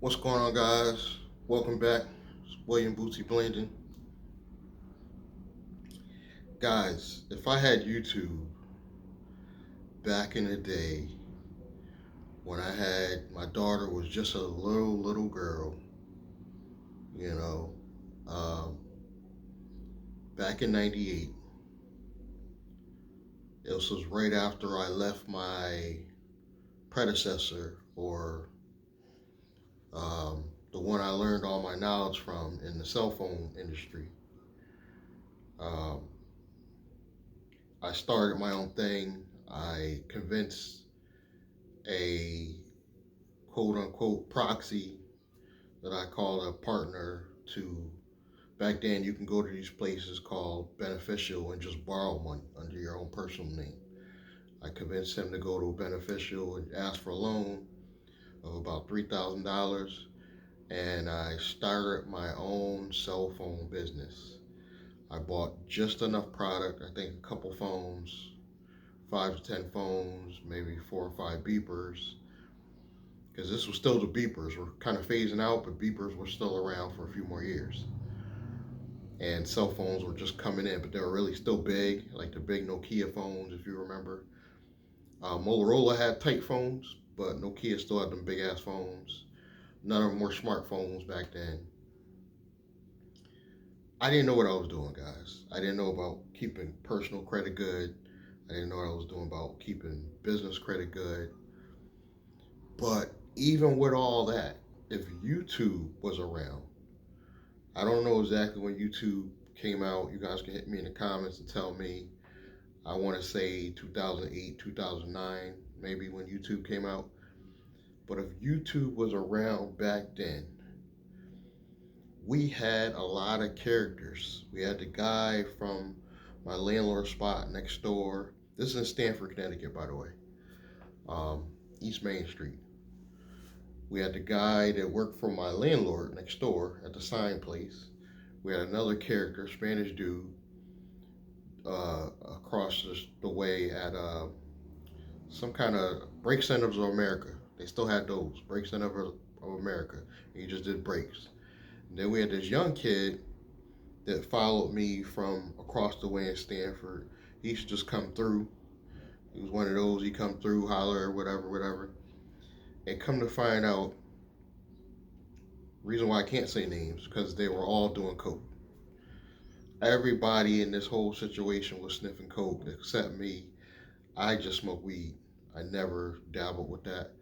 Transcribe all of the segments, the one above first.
What's going on, guys? Welcome back. It's William Bootsy Blending. Guys, if I had YouTube back in the day when I had my daughter was just a little girl, you know, um, back in '98, this was right after I left my predecessor or the one I learned all my knowledge from in the cell phone industry. Um, I started my own thing. I convinced a quote unquote proxy that I call a partner to. Back then, you can go to these places called Beneficial and just borrow money under your own personal name. I convinced him to go to Beneficial and ask for a loan of about $3,000, and I started my own cell phone business. I bought just enough product, I think a couple phones, 5 to 10 phones, maybe 4 or 5 beepers, because this was still the beepers. We're kind of phasing out, but beepers were still around for a few more years. And cell phones were just coming in, but they were really still big, like the big Nokia phones, if you remember. Motorola had tight phones, but Nokia still had them big ass phones. None of them were smartphones back then. I didn't know what I was doing, guys. I didn't know about keeping personal credit good. I didn't know what I was doing about keeping business credit good. But even with all that, if YouTube was around, I don't know exactly when YouTube came out. You guys can hit me in the comments and tell me. I want to say 2008, 2009, maybe when YouTube came out. But if YouTube was around back then, we had a lot of characters. We had the guy from my landlord spot next door. This is in Stamford, Connecticut, by the way, um, East Main Street. We had the guy that worked for my landlord next door at the sign place. We had another character, Spanish dude, across the way at some kind of Brake Centers of America. They still had those Brake Centers of America. And he just did brakes. And then we had this young kid that followed me from across the way in Stanford. He used to just come through. He was one of those. He come through, holler, whatever. And come to find out, reason why I can't say names because they were all doing coke. Everybody in this whole situation was sniffing coke except me. I just smoke weed. I never dabbled with that.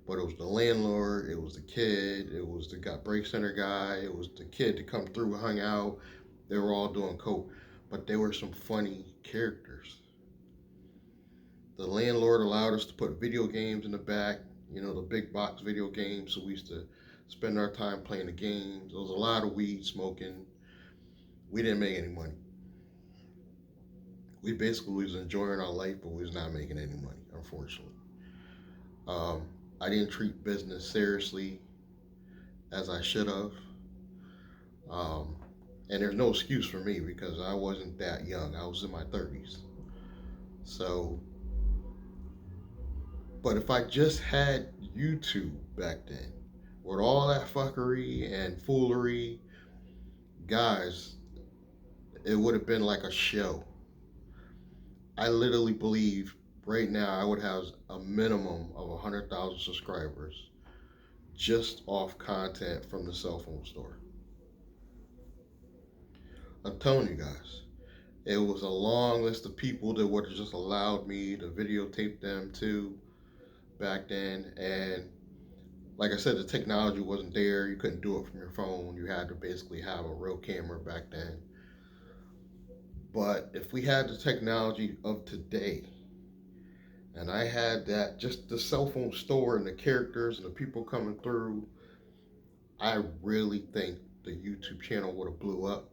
But it was the landlord, it was the kid, it was the break center guy, it was the kid that come through, hung out. They were all doing coke. But they were some funny characters. The landlord allowed us to put video games in the back, the big box video games. So we used to spend our time playing the games. There was a lot of weed smoking. We didn't make any money. We basically was enjoying our life, but we was not making any money, unfortunately. Um, I didn't treat business seriously as I should have. Um, and there's no excuse for me because I wasn't that young. I was in my 30s. So, but if I just had YouTube back then, with all that fuckery and foolery, guys, it would have been like a show. I literally believe right now I would have a minimum of 100,000 subscribers just off content from the cell phone store. I'm telling you guys, it was a long list of people that would have just allowed me to videotape them too back then. And like I said, the technology wasn't there. You couldn't do it from your phone. You had to basically have a real camera back then. But if we had the technology of today, and I had that, just the cell phone store and the characters and the people coming through, I really think the YouTube channel would have blew up,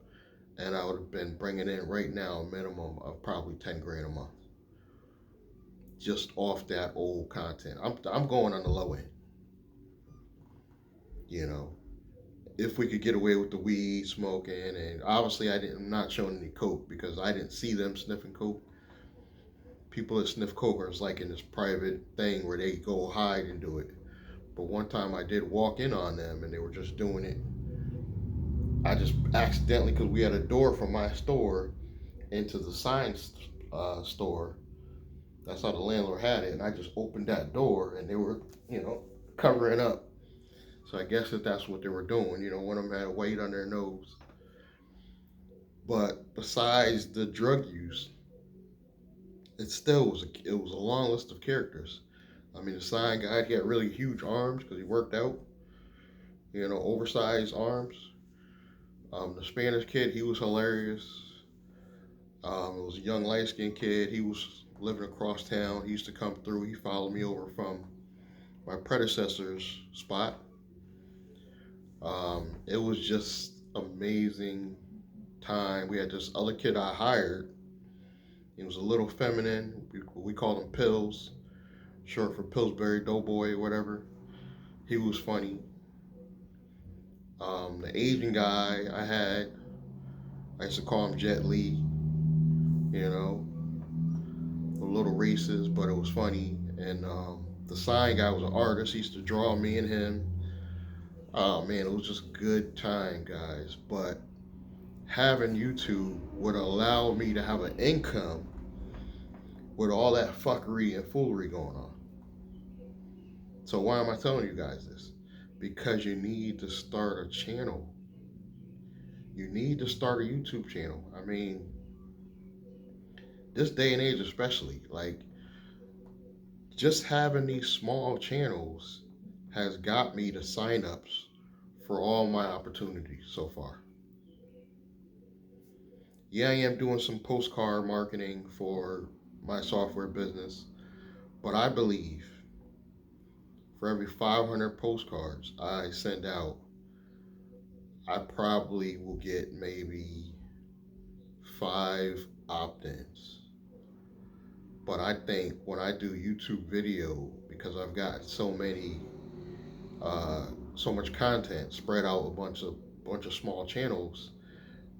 and I would have been bringing in right now a minimum of probably 10 grand a month, just off that old content. I'm going on the low end, you know. If we could get away with the weed smoking, and obviously I'm not showing any coke because I didn't see them sniffing coke. People that sniff coke are like in this private thing where they go hide and do it. But one time I did walk in on them and they were just doing it. I just accidentally, because we had a door from my store into the science store. That's how the landlord had it. And I just opened that door and they were, covering up. So I guess that's what they were doing. One of them had weight on their nose. But besides the drug use, it still was a long list of characters. I mean, the sign guy, he had really huge arms because he worked out. Oversized arms. The Spanish kid, he was hilarious. It was a young light skinned kid. He was living across town. He used to come through. He followed me over from my predecessor's spot. It was just amazing time. We had this other kid I hired. He was a little feminine. We called him Pills, short for Pillsbury Doughboy, whatever. He was funny. The Asian guy I used to call him Jet Li. A little racist, but it was funny. And the sign guy was an artist. He used to draw me and him. Oh man, it was just good time, guys. But having YouTube would allow me to have an income with all that fuckery and foolery going on. So why am I telling you guys this? Because you need to start a channel. You need to start a YouTube channel. I mean, this day and age especially, like, just having these small channels has got me the signups for all my opportunities so far. Yeah, I am doing some postcard marketing for my software business, but I believe for every 500 postcards I send out, I probably will get maybe 5 opt-ins. But I think when I do YouTube video, because I've got so much content spread out a bunch of small channels,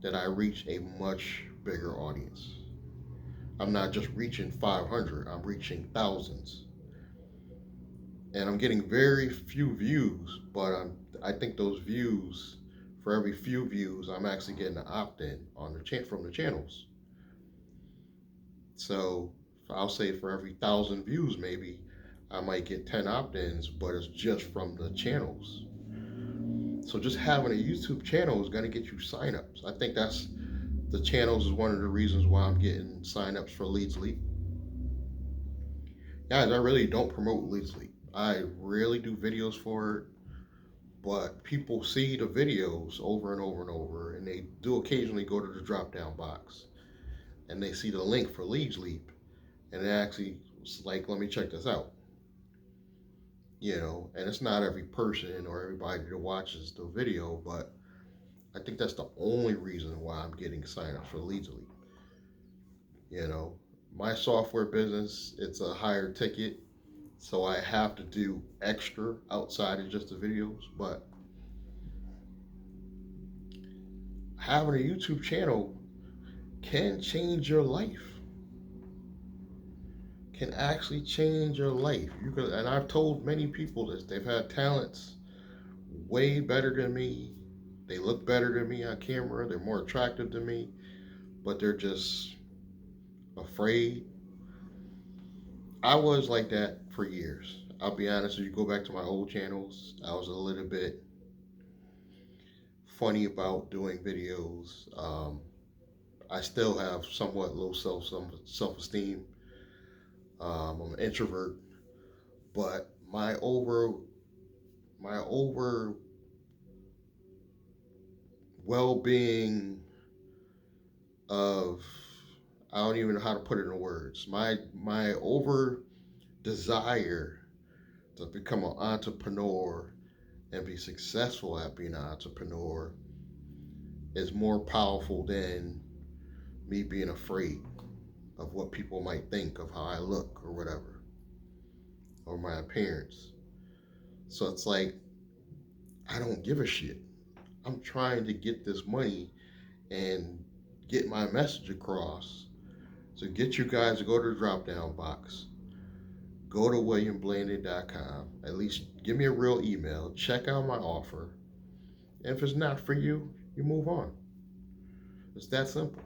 that I reach a much bigger audience. I'm not just reaching 500, I'm reaching thousands. And I'm getting very few views, but I think those views, for every few views, I'm actually getting an opt-in from the channels. So I'll say for every 1,000 views, maybe I might get 10 opt-ins, but it's just from the channels. So just having a YouTube channel is going to get you signups. I think the channels is one of the reasons why I'm getting signups for Leads Leap. Guys, I really don't promote Leads Leap. I rarely do videos for it, but people see the videos over and over and over, and they do occasionally go to the drop down box and they see the link for Leads Leap, and it actually was like, let me check this out. And it's not every person or everybody that watches the video, but I think that's the only reason why I'm getting signups for Leads Leap. My software business, it's a higher ticket, so I have to do extra outside of just the videos, but having a YouTube channel can change your life. Can actually change your life. And I've told many people this. They've had talents way better than me. They look better than me on camera. They're more attractive than me, but they're just afraid. I was like that for years. I'll be honest, if you go back to my old channels, I was a little bit funny about doing videos. I still have somewhat low self-esteem. I'm an introvert, but my over well-being of, I don't even know how to put it in words. My over desire to become an entrepreneur and be successful at being an entrepreneur is more powerful than me being afraid of what people might think of how I look or whatever, or my appearance. So it's like, I don't give a shit. I'm trying to get this money and get my message across. So get you guys to go to the drop down box. go to williamblandon.com. At least give me a real email. Check out my offer. And if it's not for you, you move on. It's that simple.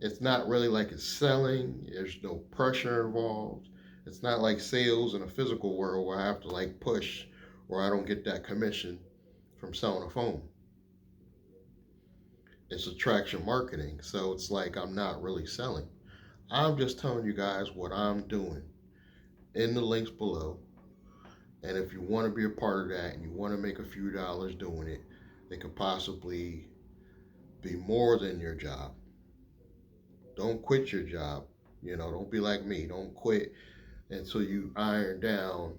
It's not really like it's selling. There's no pressure involved. It's not like sales in a physical world where I have to like push or I don't get that commission from selling a phone. It's attraction marketing. So it's like I'm not really selling. I'm just telling you guys what I'm doing in the links below. And if you want to be a part of that and you want to make a few dollars doing it, it could possibly be more than your job. Don't quit your job. Don't be like me. Don't quit until you iron down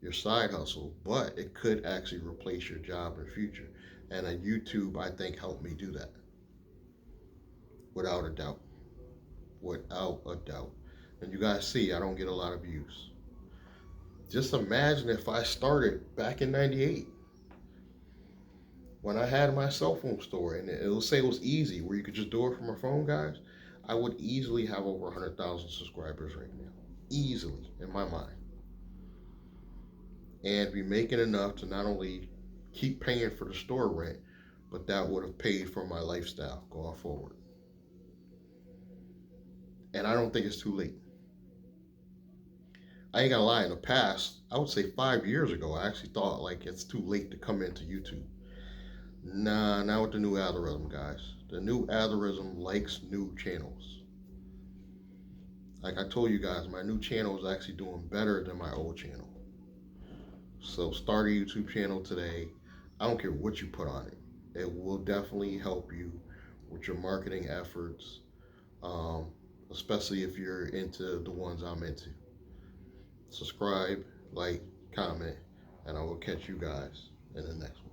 your side hustle. But it could actually replace your job in the future. And YouTube, I think, helped me do that. Without a doubt. Without a doubt. And you guys see, I don't get a lot of views. Just imagine if I started back in 98 when I had my cell phone store and it will say it was easy where you could just do it from a phone, guys. I would easily have over 100,000 subscribers right now. Easily, in my mind. And be making enough to not only keep paying for the store rent, but that would have paid for my lifestyle going forward. And I don't think it's too late. I ain't gonna lie, in the past, I would say 5 years ago, I actually thought like it's too late to come into YouTube. Nah, not with the new algorithm, guys. The new algorithm likes new channels. Like I told you guys, my new channel is actually doing better than my old channel. So start a YouTube channel today. I don't care what you put on it. It will definitely help you with your marketing efforts, especially if you're into the ones I'm into. Subscribe, like, comment, and I will catch you guys in the next one.